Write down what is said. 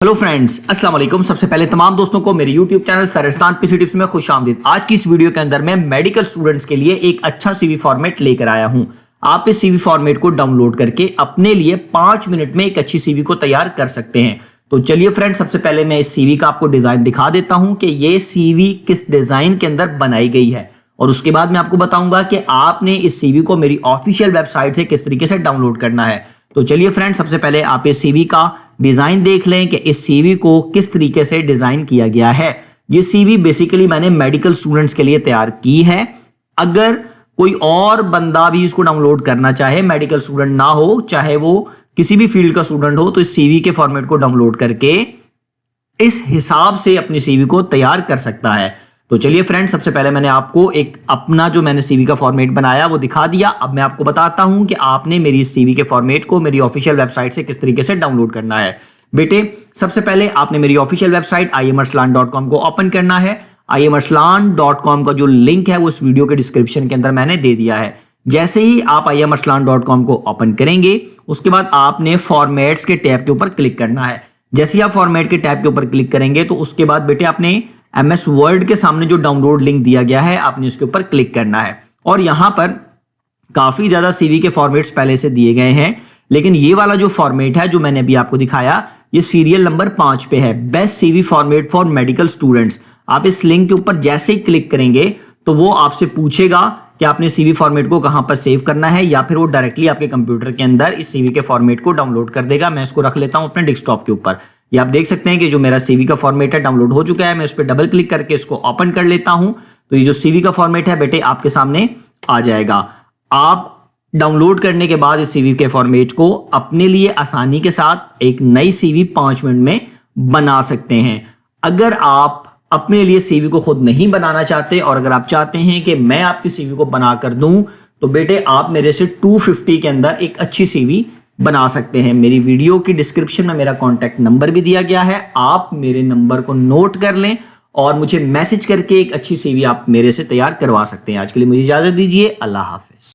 Hello friends, अस्सलाम वालेकुम। सबसे पहले तमाम दोस्तों को मेरे YouTube चैनल सरस्तान पीसी टिप्स में खुशामदीद। आज की इस वीडियो के अंदर मैं मेडिकल स्टूडेंट्स के लिए एक अच्छा सीवी फॉर्मेट लेकर आया हूं। आप इस सीवी फॉर्मेट को डाउनलोड करके अपने लिए 5 मिनट में एक अच्छी सीवी को तैयार कर सकते हैं। तो चलिए फ्रेंड्स, सबसे पहले मैं इस सीवी का आपको डिजाइन दिखा देता हूं कि ये सीवी किस डिजाइन के अंदर बनाई गई है, और उसके बाद मैं आपको बताऊंगा कि आपने इस सीवी को मेरी ऑफिशियल वेबसाइट से किस तरीके से डाउनलोड करना है। तो चलिए फ्रेंड्स, सबसे पहले आप इस सीवी का डिजाइन देख लें कि इस सीवी को किस तरीके से डिजाइन किया गया है। ये सीवी बेसिकली मैंने मेडिकल स्टूडेंट्स के लिए तैयार की है। अगर कोई और बंदा भी इसको डाउनलोड करना चाहे, मेडिकल स्टूडेंट ना हो, चाहे वो किसी भी फील्ड का स्टूडेंट हो, तो इस सीवी के फॉर्मेट को डाउनलोड करके इस हिसाब से अपनी सीवी को तैयार कर सकता है। तो चलिए फ्रेंड्स, सबसे पहले मैंने आपको एक अपना जो मैंने सीवी का फॉर्मेट बनाया वो दिखा दिया। अब मैं आपको बताता हूं कि आपने मेरी इस सीवी के फॉर्मेट को मेरी ऑफिशियल वेबसाइट से किस तरीके से डाउनलोड करना है। बेटे, सबसे पहले आपने मेरी ऑफिशियल वेबसाइट IMArslan.com को ओपन करना है। IMArslan.com का जो लिंक है वो इस वीडियो के डिस्क्रिप्शन के अंदर मैंने दे दिया है। जैसे ही आप IMArslan.com को ओपन करेंगे, उसके बाद आपने फॉर्मेट्स के टैब के ऊपर क्लिक करना है। जैसे ही आप फॉर्मेट के टैब के ऊपर क्लिक करेंगे तो उसके बाद बेटे आपने MS वर्ड के सामने जो डाउनलोड लिंक दिया गया है, आपने उसके ऊपर क्लिक करना है। और यहां पर काफी ज्यादा सीवी के फॉर्मेट्स पहले से दिए गए हैं, लेकिन ये वाला जो फॉर्मेट है जो मैंने अभी आपको दिखाया, ये सीरियल नंबर 5 पे है, best CV format for medical students. आप इस लिंक के ऊपर जैसे ही क्लिक करेंगे तो वो आपसे पूछेगा कि आपने सीवी फॉर्मेट को कहां पर सेव करना है, या फिर वो डायरेक्टली आपके कंप्यूटर के अंदर इस सीवी के फॉर्मेट को डाउनलोड कर देगा। मैं इसको रख लेता हूं अपने डेस्कटॉप के ऊपर। ये आप देख सकते हैं कि जो मेरा सीवी का फॉर्मेट है डाउनलोड हो चुका है। मैं इस पर डबल क्लिक करके इसको ओपन कर लेता हूं, तो ये जो सीवी का फॉर्मेट है बेटे आपके सामने आ जाएगा। आप डाउनलोड करने के बाद इस सीवी के फॉर्मेट को अपने लिए आसानी के साथ एक नई सीवी 5 मिनट में बना सकते हैं। अगर आप अपने लिए सीवी को खुद नहीं बनाना चाहते और अगर आप चाहते हैं कि मैं आपकी सीवी को बना कर दूं, तो बेटे आप मेरे से 250 के अंदर एक अच्छी सीवी बना सकते हैं। मेरी वीडियो की डिस्क्रिप्शन में मेरा कॉन्टैक्ट नंबर भी दिया गया है। आप मेरे नंबर को नोट कर लें और मुझे मैसेज करके एक अच्छी सीवी आप मेरे से तैयार करवा सकते हैं। आज के लिए मुझे इजाजत दीजिए। अल्लाह हाफिज।